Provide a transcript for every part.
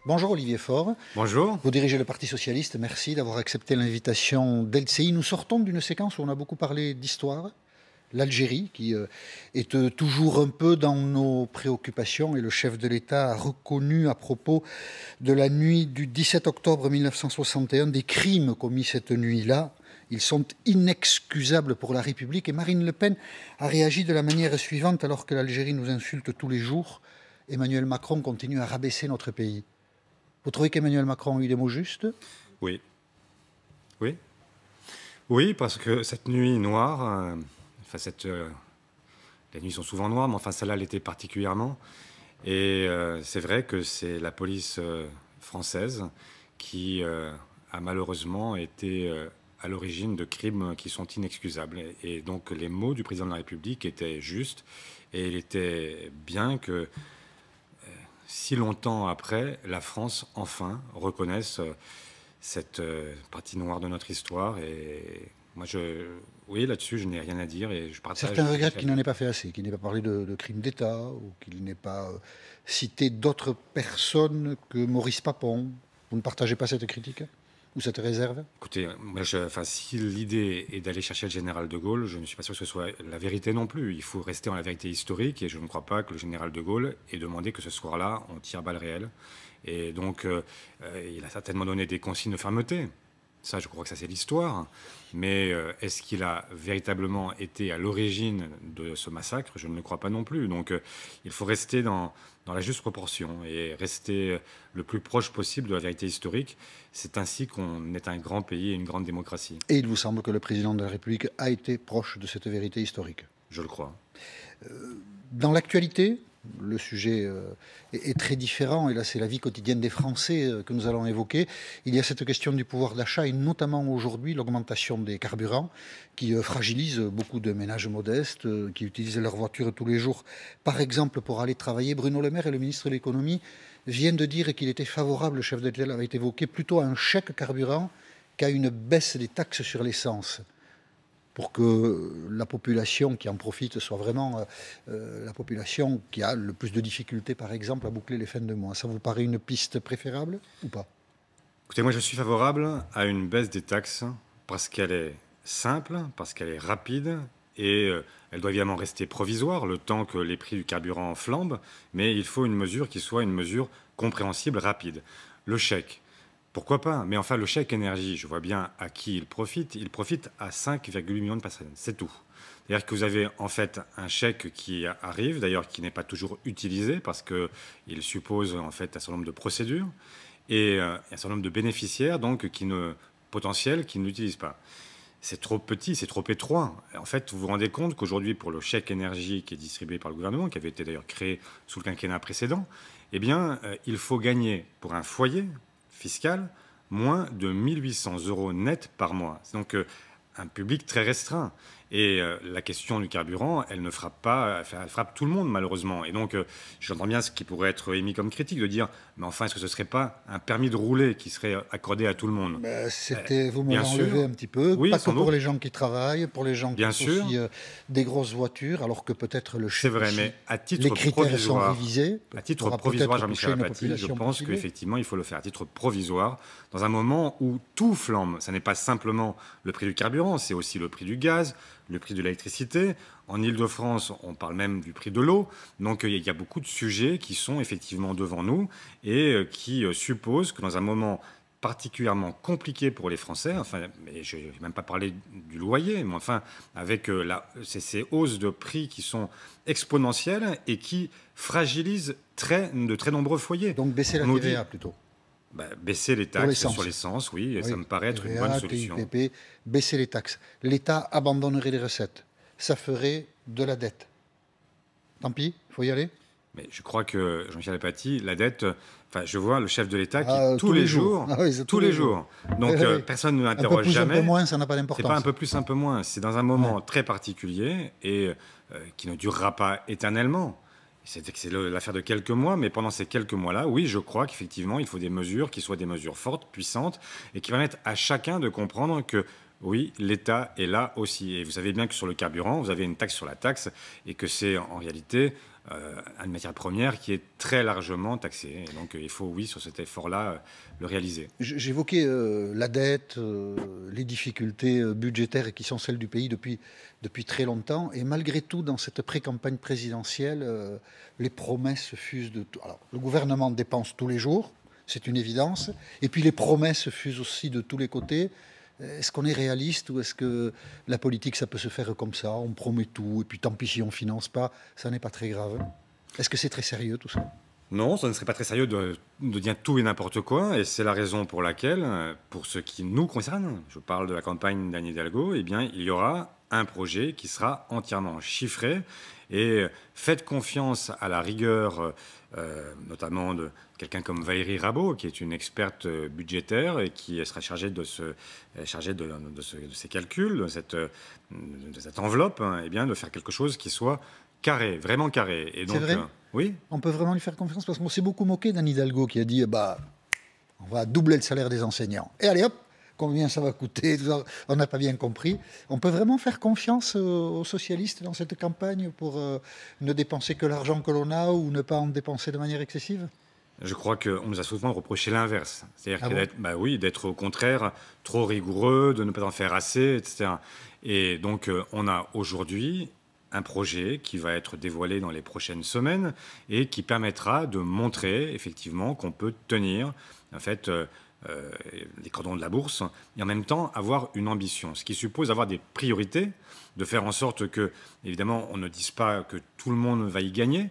Bonjour Olivier Faure, Bonjour. vous dirigez le Parti Socialiste, merci d'avoir accepté l'invitation d'LCI. Nous sortons d'une séquence où on a beaucoup parlé d'histoire, l'Algérie qui est toujours un peu dans nos préoccupations et le chef de l'État a reconnu à propos de la nuit du 17 octobre 1961 des crimes commis cette nuit-là. Ils sont inexcusables pour la République et Marine Le Pen a réagi de la manière suivante alors que l'Algérie nous insulte tous les jours. Emmanuel Macron continue à rabaisser notre pays. Vous trouvez qu'Emmanuel Macron a eu des mots justes? Oui. Oui. Oui, parce que cette nuit noire, les nuits sont souvent noires, mais enfin celle-là l'était particulièrement. Et c'est vrai que c'est la police française qui a malheureusement été à l'origine de crimes qui sont inexcusables. Et donc les mots du président de la République étaient justes. Et il était bien que si longtemps après, la France, enfin, reconnaisse cette partie noire de notre histoire. Et moi, oui, là-dessus, je n'ai rien à dire. Et je partage. Certains regrettent qu'il n'en ait pas fait assez, qu'il n'ait pas parlé de crimes d'État, ou qu'il n'ait pas cité d'autres personnes que Maurice Papon. Vous ne partagez pas cette critique ou cette réserve? Écoutez, moi, si l'idée est d'aller chercher le général de Gaulle, je ne suis pas sûr que ce soit la vérité non plus. Il faut rester dans la vérité historique et je ne crois pas que le général de Gaulle ait demandé que ce soir-là, on tire balle réelle. Et donc, il a certainement donné des consignes de fermeté. Ça, je crois que ça, c'est l'histoire. Mais est-ce qu'il a véritablement été à l'origine de ce massacre? Je ne le crois pas non plus. Donc, il faut rester dans la juste proportion et rester le plus proche possible de la vérité historique. C'est ainsi qu'on est un grand pays et une grande démocratie. Et il vous semble que le président de la République a été proche de cette vérité historique? Je le crois. Dans l'actualité, le sujet est très différent, et là c'est la vie quotidienne des Français que nous allons évoquer. Il y a cette question du pouvoir d'achat, et notamment aujourd'hui l'augmentation des carburants, qui fragilise beaucoup de ménages modestes, qui utilisent leur voiture tous les jours, par exemple pour aller travailler. Bruno Le Maire et le ministre de l'économie viennent de dire qu'il était favorable, le chef de l'État avait évoqué, plutôt à un chèque carburant qu'à une baisse des taxes sur l'essence, pour que la population qui en profite soit vraiment la population qui a le plus de difficultés, par exemple, à boucler les fins de mois. Ça vous paraît une piste préférable ou pas? Écoutez, moi je suis favorable à une baisse des taxes parce qu'elle est simple, parce qu'elle est rapide et elle doit évidemment rester provisoire le temps que les prix du carburant flambent, mais il faut une mesure qui soit une mesure compréhensible, rapide. Le chèque. Pourquoi pas? Mais enfin, le chèque énergie, je vois bien à qui il profite. Il profite à 5,8 millions de personnes. C'est tout. C'est-à-dire que vous avez en fait un chèque qui arrive, d'ailleurs qui n'est pas toujours utilisé parce qu'il suppose en fait un certain nombre de procédures et un certain nombre de bénéficiaires donc potentiels qui ne l'utilisent pas. C'est trop petit, c'est trop étroit. En fait, vous vous rendez compte qu'aujourd'hui, pour le chèque énergie qui est distribué par le gouvernement, qui avait été d'ailleurs créé sous le quinquennat précédent, eh bien, il faut gagner pour un foyer fiscal moins de 1 800 € net par mois. C'est donc un public très restreint. Et la question du carburant, elle ne frappe pas, elle frappe tout le monde malheureusement. Et donc j'entends bien ce qui pourrait être émis comme critique de dire, mais enfin, est-ce que ce ne serait pas un permis de rouler qui serait accordé à tout le monde? Vous me l'enlevez un petit peu, oui, pas que pour les gens qui travaillent, pour les gens qui ont aussi des grosses voitures, alors que peut-être le chèque, c'est vrai, mais à titre les critères sont révisés. À titre provisoire, Jean-Michel Apathy, je pense qu'effectivement, il faut le faire à titre provisoire, dans un moment où tout flambe. Ce n'est pas simplement le prix du carburant, c'est aussi le prix du gaz, le prix de l'électricité. En Île-de-France, on parle même du prix de l'eau. Donc il y a beaucoup de sujets qui sont effectivement devant nous et qui supposent que dans un moment particulièrement compliqué pour les Français, enfin, mais je n'ai même pas parlé du loyer, mais enfin, avec ces hausses de prix qui sont exponentielles et qui fragilisent de très nombreux foyers. Donc baisser la TVA plutôt. Baisser les taxes sur l'essence, oui, ça me paraît être une bonne solution. TIPP, baisser les taxes. L'État abandonnerait les recettes. Ça ferait de la dette. Tant pis, il faut y aller. Mais je crois que, Jean-Michel Apathy, la dette, je vois le chef de l'État qui, tous les jours, tous les jours. Donc, personne ne l'interroge jamais. Un peu plus, un peu moins, ça n'a pas d'importance. C'est pas un peu plus, un peu moins. C'est dans un moment très particulier et qui ne durera pas éternellement. C'est l'affaire de quelques mois, mais pendant ces quelques mois-là, oui, je crois qu'effectivement, il faut des mesures qui soient des mesures fortes, puissantes, et qui permettent à chacun de comprendre que, oui, l'État est là aussi. Et vous savez bien que sur le carburant, vous avez une taxe sur la taxe, et que c'est en réalité une matière première qui est très largement taxée. Et donc il faut, oui, sur cet effort-là, le réaliser. J'évoquais la dette, les difficultés budgétaires qui sont celles du pays depuis très longtemps. Et malgré tout, dans cette pré-campagne présidentielle, les promesses fusent de tout. Alors, le gouvernement dépense tous les jours, c'est une évidence. Et puis les promesses fusent aussi de tous les côtés. Est-ce qu'on est réaliste ou est-ce que la politique, ça peut se faire comme ça? On promet tout et puis tant pis si on ne finance pas, ça n'est pas très grave. Est-ce que c'est très sérieux tout ça? Non, ça ne serait pas très sérieux de dire tout et n'importe quoi, et c'est la raison pour laquelle, pour ce qui nous concerne, je parle de la campagne d'Anne Hidalgo, eh bien, il y aura un projet qui sera entièrement chiffré, et faites confiance à la rigueur, notamment de quelqu'un comme Valérie Rabault, qui est une experte budgétaire et qui sera chargée de ces calculs, de cette enveloppe, hein, eh bien, de faire quelque chose qui soit carré, vraiment carré. Et donc, c'est vrai oui. On peut vraiment lui faire confiance parce qu'on s'est beaucoup moqué d'Anne Hidalgo qui a dit bah, on va doubler le salaire des enseignants. Et allez hop, combien ça va coûter? On n'a pas bien compris. On peut vraiment faire confiance aux socialistes dans cette campagne pour ne dépenser que l'argent que l'on a ou ne pas en dépenser de manière excessive? Je crois qu'on nous a souvent reproché l'inverse. C'est-à-dire bon d'être au contraire trop rigoureux, de ne pas en faire assez, etc. Et donc, on a aujourd'hui un projet qui va être dévoilé dans les prochaines semaines et qui permettra de montrer effectivement qu'on peut tenir en fait, les cordons de la bourse et en même temps avoir une ambition. Ce qui suppose avoir des priorités, de faire en sorte que, évidemment, on ne dise pas que tout le monde va y gagner.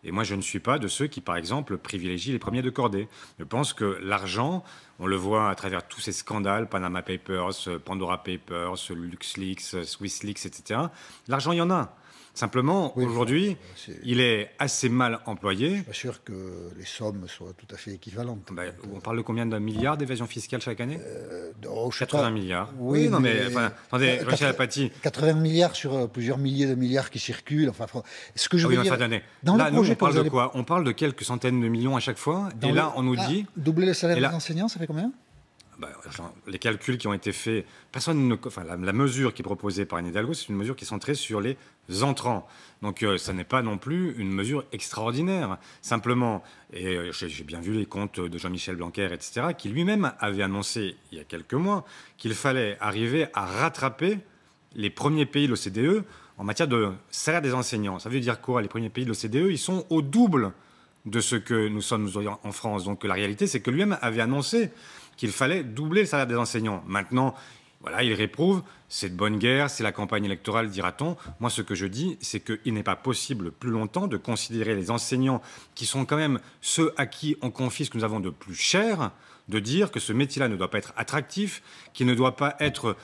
Et moi, je ne suis pas de ceux qui, par exemple, privilégient les premiers de cordée. Je pense que l'argent, on le voit à travers tous ces scandales, Panama Papers, Pandora Papers, LuxLeaks, SwissLeaks, etc. L'argent, il y en a. Simplement, oui, aujourd'hui, il est assez mal employé. Je ne suis pas sûr que les sommes soient tout à fait équivalentes. On parle de combien de milliards d'évasion fiscale chaque année 80 milliards. Oui, non, mais attendez, Jean-Michel Apathy. 80 milliards sur plusieurs milliers de milliards qui circulent. Enfin, ce que je veux dire. Dans là, le projet, on parle de quoi? On parle de quelques centaines de millions à chaque fois. Et là, on nous dit. Doubler le salaire des enseignants, ça fait combien? Les calculs qui ont été faits, la mesure qui est proposée par Anne Hidalgo, c'est une mesure qui est centrée sur les entrants. Donc, ça n'est pas non plus une mesure extraordinaire. Simplement, et j'ai bien vu les comptes de Jean-Michel Blanquer, etc., qui lui-même avait annoncé il y a quelques mois qu'il fallait arriver à rattraper les premiers pays de l'OCDE en matière de salaire des enseignants. Ça veut dire quoi? Les premiers pays de l'OCDE, ils sont au double de ce que nous sommes en France. Donc, la réalité, c'est que lui-même avait annoncé qu'il fallait doubler le salaire des enseignants. Maintenant, voilà, il réprouve, c'est de bonne guerre, c'est la campagne électorale, dira-t-on. Moi, ce que je dis, c'est qu'il n'est pas possible plus longtemps de considérer les enseignants, qui sont quand même ceux à qui on confie ce que nous avons de plus cher, de dire que ce métier-là ne doit pas être attractif, qu'il ne doit pas être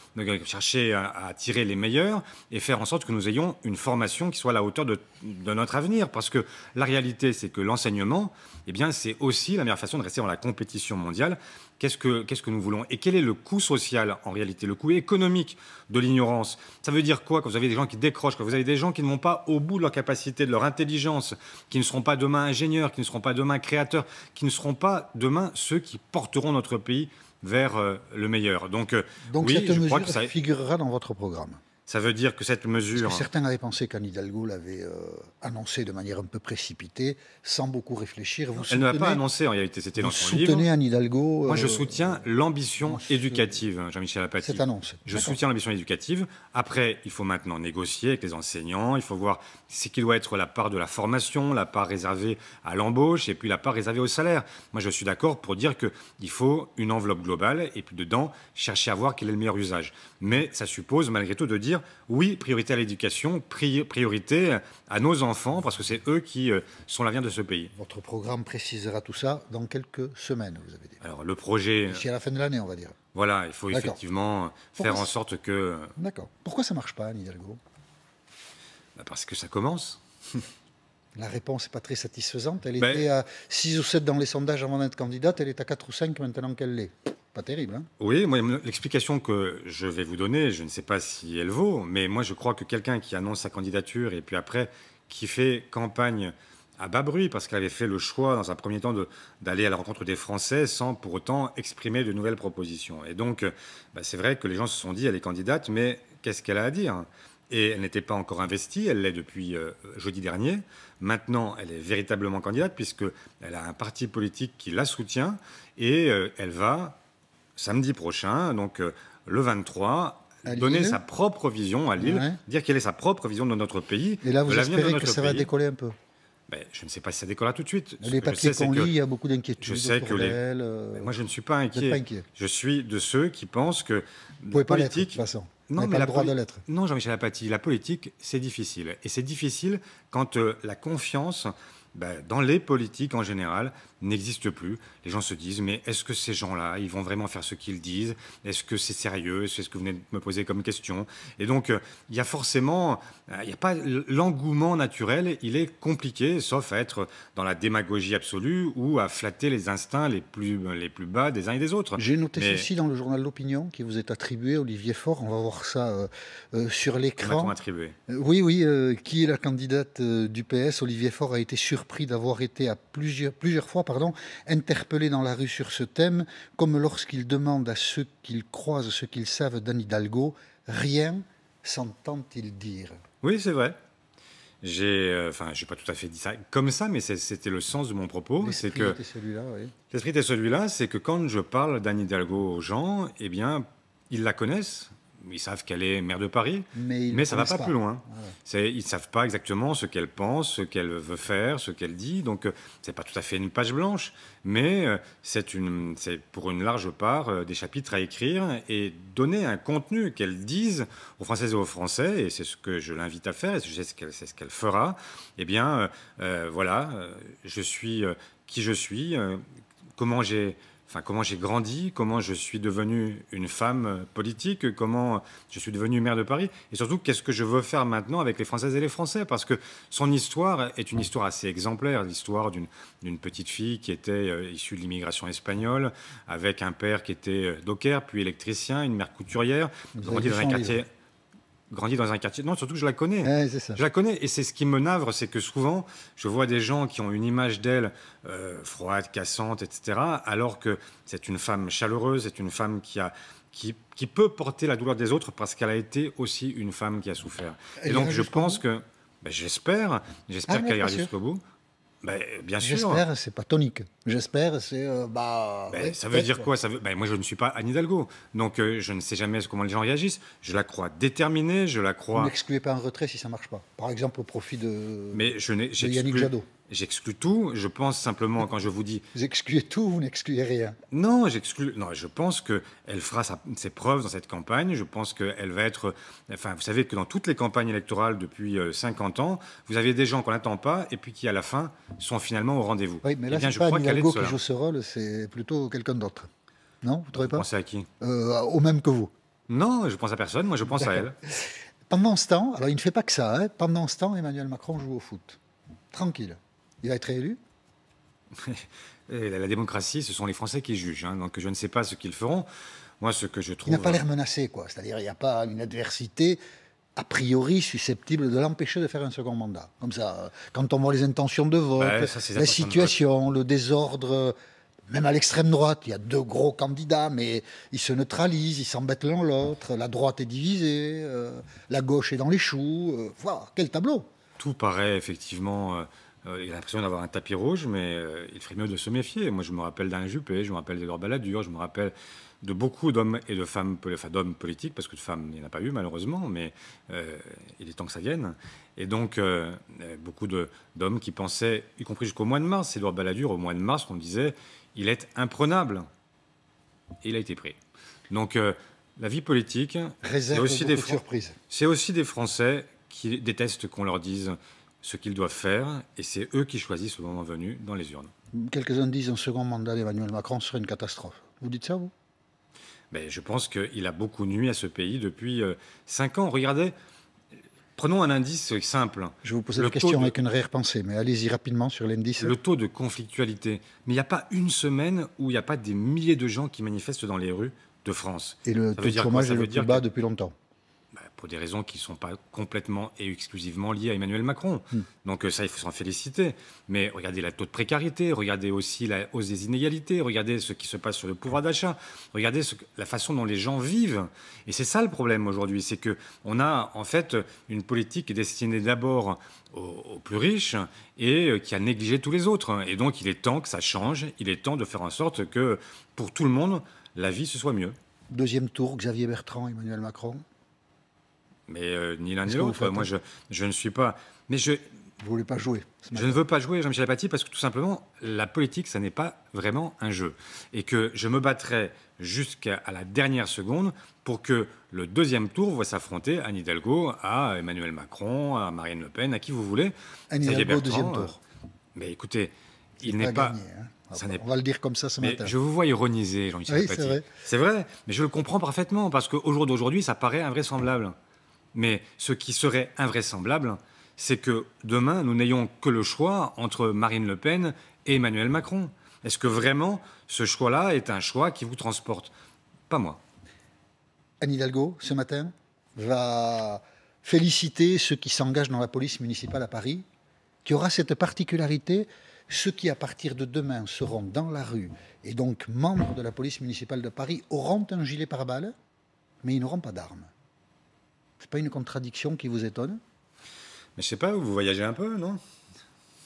chercher à attirer les meilleurs et faire en sorte que nous ayons une formation qui soit à la hauteur de notre avenir. Parce que la réalité, c'est que l'enseignement, eh bien, c'est aussi la meilleure façon de rester dans la compétition mondiale. Qu'est-ce que nous voulons? Et quel est le coût social, en réalité, le coût économique de l'ignorance? Ça veut dire quoi quand vous avez des gens qui décrochent, quand vous avez des gens qui ne vont pas au bout de leur capacité, de leur intelligence, qui ne seront pas demain ingénieurs, qui ne seront pas demain créateurs, qui ne seront pas demain ceux qui porteront notre pays vers le meilleur. Donc oui, cette mesure crois que ça figurera dans votre programme. Ça veut dire que cette mesure... Parce que certains avaient pensé qu'Anne Hidalgo l'avait annoncé de manière un peu précipitée, sans beaucoup réfléchir. Elle ne l'a pas annoncé en réalité, c'était dans son livre. Vous soutenez Anne Hidalgo Moi, je soutiens l'ambition éducative, Jean-Michel Apathy. Cette annonce. Je soutiens l'ambition éducative. Après, il faut maintenant négocier avec les enseignants. Il faut voir ce qui doit être la part de la formation, la part réservée à l'embauche et puis la part réservée au salaire. Moi, je suis d'accord pour dire qu'il faut une enveloppe globale et puis dedans, chercher à voir quel est le meilleur usage. Mais ça suppose malgré tout de dire oui, priorité à l'éducation, priorité à nos enfants, parce que c'est eux qui sont l'avenir de ce pays. Votre programme précisera tout ça dans quelques semaines, vous avez dit. Alors, le projet... D'ici à la fin de l'année, on va dire. Voilà, il faut effectivement faire en sorte que... D'accord. Pourquoi ça ne marche pas, Anne Hidalgo? Parce que ça commence. La réponse n'est pas très satisfaisante. Elle était à 6 ou 7 dans les sondages avant d'être candidate, elle est à 4 ou 5 maintenant qu'elle l'est. Pas terrible, hein? Oui, moi, l'explication que je vais vous donner, je ne sais pas si elle vaut, mais moi je crois que quelqu'un qui annonce sa candidature et puis après qui fait campagne à bas bruit, parce qu'elle avait fait le choix dans un premier temps d'aller à la rencontre des Français sans pour autant exprimer de nouvelles propositions. Et donc, c'est vrai que les gens se sont dit, elle est candidate, mais qu'est-ce qu'elle a à dire? et elle n'était pas encore investie, elle l'est depuis jeudi dernier. Maintenant, elle est véritablement candidate puisqu'elle a un parti politique qui la soutient et elle va, samedi prochain, donc le 23, donner sa propre vision à Lille, dire quelle est sa propre vision de notre pays. Et là, vous espérez que ça va décoller un peu? Ben, je ne sais pas si ça décollera tout de suite. Les papiers qu'on lit, il y a beaucoup d'inquiétudes. Je sais que moi, je ne suis pas inquiet. Je suis de ceux qui pensent que vous ne pouvez pas l'être, de toute façon. Non, mais pas le droit de l'être. Non, Jean-Michel Apathy, la politique, c'est difficile. Et c'est difficile quand la confiance dans les politiques en général n'existe plus. Les gens se disent, mais est-ce que ces gens-là, ils vont vraiment faire ce qu'ils disent? Est-ce que c'est sérieux? C'est ce que vous venez de me poser comme question. Et donc, il y a forcément, il n'y a pas l'engouement naturel, il est compliqué, sauf à être dans la démagogie absolue ou à flatter les instincts les plus bas des uns et des autres. J'ai noté ceci dans le journal L'Opinion, qui vous est attribué, Olivier Faure. On va voir ça sur l'écran. Comment attribué? Oui, qui est la candidate du PS? Olivier Faure a été surpris d'avoir été à plusieurs fois interpellé dans la rue sur ce thème, comme lorsqu'il demande à ceux qu'il croise ce qu'ils savent d'Anne Hidalgo, rien s'entend-il dire? Oui, c'est vrai. J'ai pas tout à fait dit ça comme ça, mais c'était le sens de mon propos. L'esprit était celui-là, oui. L'esprit était celui-là, c'est que quand je parle d'Anne Hidalgo aux gens, eh bien, ils la connaissent. Ils savent qu'elle est maire de Paris, mais ça ne va pas plus loin. Ils ne savent pas exactement ce qu'elle pense, ce qu'elle veut faire, ce qu'elle dit. Donc, ce n'est pas tout à fait une page blanche, mais c'est pour une large part des chapitres à écrire et donner un contenu qu'elle dise aux Françaises et aux Français, et c'est ce que je l'invite à faire, et c'est ce qu'elle fera. Eh bien, voilà, je suis qui je suis, comment j'ai grandi, comment je suis devenue une femme politique, comment je suis devenue maire de Paris, et surtout qu'est-ce que je veux faire maintenant avec les Françaises et les Français, parce que son histoire est une histoire assez exemplaire, l'histoire d'une petite fille qui était issue de l'immigration espagnole, avec un père qui était docker, puis électricien, une mère couturière, grandi dans un quartier. Non, surtout que je la connais. Ouais, c'est ça. Je la connais. Et c'est ce qui me navre, c'est que souvent, je vois des gens qui ont une image d'elle froide, cassante, etc., alors que c'est une femme chaleureuse, c'est une femme qui peut porter la douleur des autres parce qu'elle a été aussi une femme qui a souffert. Et donc, je pense que... j'espère qu'elle ira jusqu'au bout. Bien sûr. J'espère, c'est pas tonique. J'espère, c'est... ça veut dire quoi? Moi, je ne suis pas Anne Hidalgo. Donc, je ne sais jamais comment les gens réagissent. Je la crois déterminée, je la crois... Vous n'excluez pas un retrait si ça ne marche pas. Par exemple, au profit de Yannick Jadot. J'exclus tout. Je pense simplement, quand je vous dis... Vous excluez tout, vous n'excluez rien. Non, je pense qu'elle fera ses preuves dans cette campagne. Je pense qu'elle va être... Enfin, vous savez que dans toutes les campagnes électorales depuis 50 ans, vous avez des gens qu'on n'attend pas et puis qui, à la fin, sont finalement au rendez-vous. Oui, mais là, c'est pas Anne Hidalgo qui joue ce rôle, c'est plutôt quelqu'un d'autre. Non, vous ne trouvez pas? Vous pensez à qui? Au même que vous. Non, je pense à personne. Moi, je pense à elle. Pendant ce temps, alors il ne fait pas que ça, hein, pendant ce temps, Emmanuel Macron joue au foot. Tranquille. Il va être réélu? La démocratie, ce sont les Français qui jugent. Hein, donc je ne sais pas ce qu'ils feront. Moi, ce que je trouve... Il n'a pas l'air menacé, quoi. C'est-à-dire, il n'y a pas une adversité a priori susceptible de l'empêcher de faire un second mandat. Comme ça, quand on voit les intentions de vote, la situation, le désordre, même à l'extrême droite, il y a deux gros candidats, mais ils se neutralisent, ils s'embêtent l'un l'autre, la droite est divisée, la gauche est dans les choux. Voilà, quel tableau! Tout paraît effectivement... il a l'impression d'avoir un tapis rouge, mais il ferait mieux de se méfier. Moi, je me rappelle d'Alain Juppé, je me rappelle d'Édouard Balladur, je me rappelle de beaucoup d'hommes et de femmes, enfin d'hommes politiques, parce que de femmes, il n'y en a pas eu malheureusement, mais il est temps que ça vienne. Et donc, beaucoup d'hommes qui pensaient, y compris jusqu'au mois de mars, Édouard Balladur, au mois de mars, on disait, il est imprenable. Et il a été pris. Donc, la vie politique, c'est aussi des Français qui détestent qu'on leur dise ce qu'ils doivent faire, et c'est eux qui choisissent le moment venu dans les urnes. Quelques-uns disent un second mandat d'Emmanuel Macron serait une catastrophe. Vous dites ça, vous? Je pense qu'il a beaucoup nui à ce pays depuis 5 ans. Regardez, prenons un indice simple. Je vais vous poser la question avec une arrière-pensée, mais allez-y rapidement sur l'indice. Le taux de conflictualité. Mais il n'y a pas une semaine où il n'y a pas des milliers de gens qui manifestent dans les rues de France. Et le taux de chômage est le plus bas depuis longtemps. Pour des raisons qui ne sont pas complètement et exclusivement liées à Emmanuel Macron. Donc ça, il faut s'en féliciter. Mais regardez le taux de précarité, regardez aussi la hausse des inégalités, regardez ce qui se passe sur le pouvoir d'achat, regardez la façon dont les gens vivent. Et c'est ça le problème aujourd'hui, c'est qu'on a en fait une politique destinée d'abord aux plus riches et qui a négligé tous les autres. Et donc il est temps que ça change, il est temps de faire en sorte que pour tout le monde, la vie se soit mieux. Deuxième tour, Xavier Bertrand, Emmanuel Macron. Mais ni l'un ni l'autre. Moi, je ne suis pas. Mais vous ne voulez pas jouer? Je ne veux pas jouer, Jean-Michel Apathy, parce que tout simplement, la politique, ça n'est pas vraiment un jeu. Et que je me battrai jusqu'à la dernière seconde pour que le deuxième tour voit s'affronter Anne Hidalgo à Emmanuel Macron, à Marine Le Pen, à qui vous voulez. Anne Hidalgo, deuxième tour. Mais écoutez, il n'est pas. Gagné, hein. On va le dire comme ça ce matin. Je vous vois ironiser, Jean-Michel Apathy. C'est vrai. C'est vrai, mais je le comprends parfaitement, parce qu'au jour d'aujourd'hui, ça paraît invraisemblable. Mais ce qui serait invraisemblable, c'est que demain, nous n'ayons que le choix entre Marine Le Pen et Emmanuel Macron. Est-ce que vraiment ce choix-là est un choix qui vous transporte? Pas moi. Anne Hidalgo, ce matin, va féliciter ceux qui s'engagent dans la police municipale à Paris, qui aura cette particularité, ceux qui, à partir de demain, seront dans la rue et donc membres de la police municipale de Paris, auront un gilet pare-balles, mais ils n'auront pas d'armes. C'est pas une contradiction qui vous étonne? Mais je sais pas, vous voyagez un peu, non?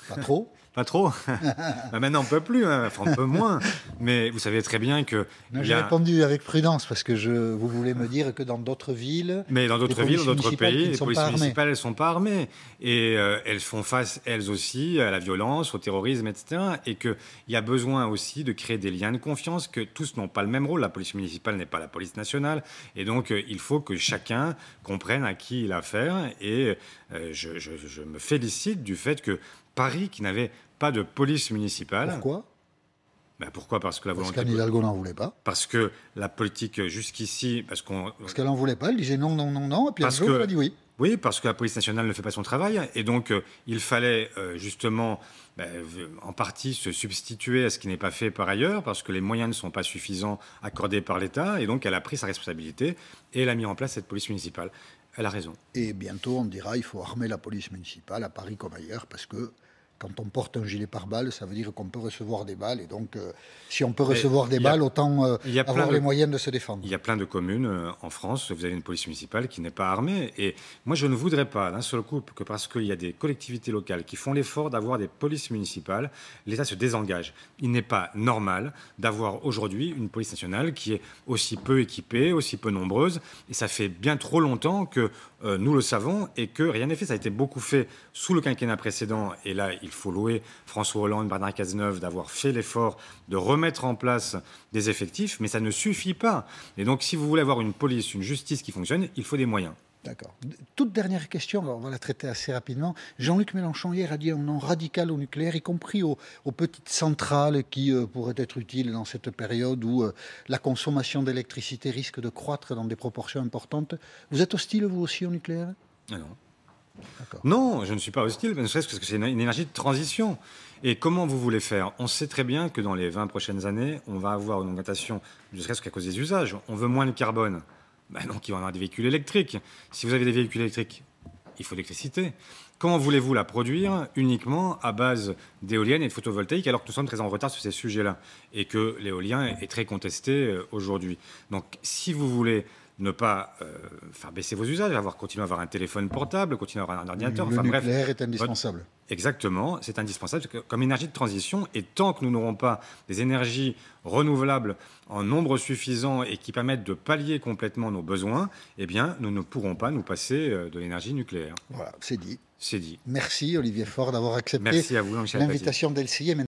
Pas trop. Pas trop. Maintenant, on ne peut plus, hein. Enfin, on peut moins. Mais vous savez très bien que... J'ai répondu avec prudence, parce que vous voulez me dire que dans d'autres villes... Mais dans d'autres villes, dans d'autres pays, les polices municipales, elles ne sont pas armées. Et elles font face, elles aussi, à la violence, au terrorisme, etc. Et qu'il y a besoin aussi de créer des liens de confiance, que tous n'ont pas le même rôle. La police municipale n'est pas la police nationale. Et donc, il faut que chacun comprenne à qui il a affaire. Et je me félicite du fait que Paris, qui n'avait pas de police municipale. Pourquoi? Pourquoi? Parce que la volonté... Parce qu'Anne Hidalgo n'en voulait pas. Parce que la politique jusqu'ici... Parce qu'elle n'en voulait pas, elle disait non, non, non, non, et puis un jour, elle a dit oui. Oui, parce que la police nationale ne fait pas son travail, et donc il fallait justement, en partie, se substituer à ce qui n'est pas fait par ailleurs, parce que les moyens ne sont pas suffisants accordés par l'État, et donc elle a pris sa responsabilité, et elle a mis en place cette police municipale. Elle a raison. Et bientôt, on dira il faut armer la police municipale, à Paris comme ailleurs, parce que quand on porte un gilet pare-balles, ça veut dire qu'on peut recevoir des balles. Et donc, si on peut recevoir des balles, autant avoir les moyens de se défendre. Il y a plein de communes en France, vous avez une police municipale qui n'est pas armée. Et moi, je ne voudrais pas, d'un seul coup, que parce qu'il y a des collectivités locales qui font l'effort d'avoir des polices municipales, l'État se désengage. Il n'est pas normal d'avoir aujourd'hui une police nationale qui est aussi peu équipée, aussi peu nombreuse. Et ça fait bien trop longtemps que nous le savons et que rien n'est fait. Ça a été beaucoup fait sous le quinquennat précédent. Et là, il faut louer François Hollande, Bernard Cazeneuve d'avoir fait l'effort de remettre en place des effectifs, mais ça ne suffit pas. Et donc, si vous voulez avoir une police, une justice qui fonctionne, il faut des moyens. D'accord. Toute dernière question, on va la traiter assez rapidement. Jean-Luc Mélenchon hier a dit un non radical au nucléaire, y compris aux petites centrales qui pourraient être utiles dans cette période où la consommation d'électricité risque de croître dans des proportions importantes. Vous êtes hostile, vous aussi, au nucléaire? Non. Non, je ne suis pas hostile, ne serait-ce que c'est une énergie de transition. Et comment vous voulez faire? On sait très bien que dans les 20 prochaines années, on va avoir une augmentation, ne serait-ce qu'à cause des usages. On veut moins de carbone. Donc il va y avoir des véhicules électriques. Si vous avez des véhicules électriques, il faut l'électricité. Comment voulez-vous la produire uniquement à base d'éoliennes et de photovoltaïques alors que nous sommes très en retard sur ces sujets-là et que l'éolien est très contesté aujourd'hui? Donc si vous voulez ne pas faire baisser vos usages, continuer à avoir un téléphone portable, continuer à avoir un ordinateur. Le nucléaire est indispensable. Exactement, c'est indispensable comme énergie de transition. Et tant que nous n'aurons pas des énergies renouvelables en nombre suffisant et qui permettent de pallier complètement nos besoins, eh bien, nous ne pourrons pas nous passer de l'énergie nucléaire. Voilà, c'est dit. C'est dit. Merci Olivier Faure d'avoir accepté Merci à vous, l'invitation d'LCI.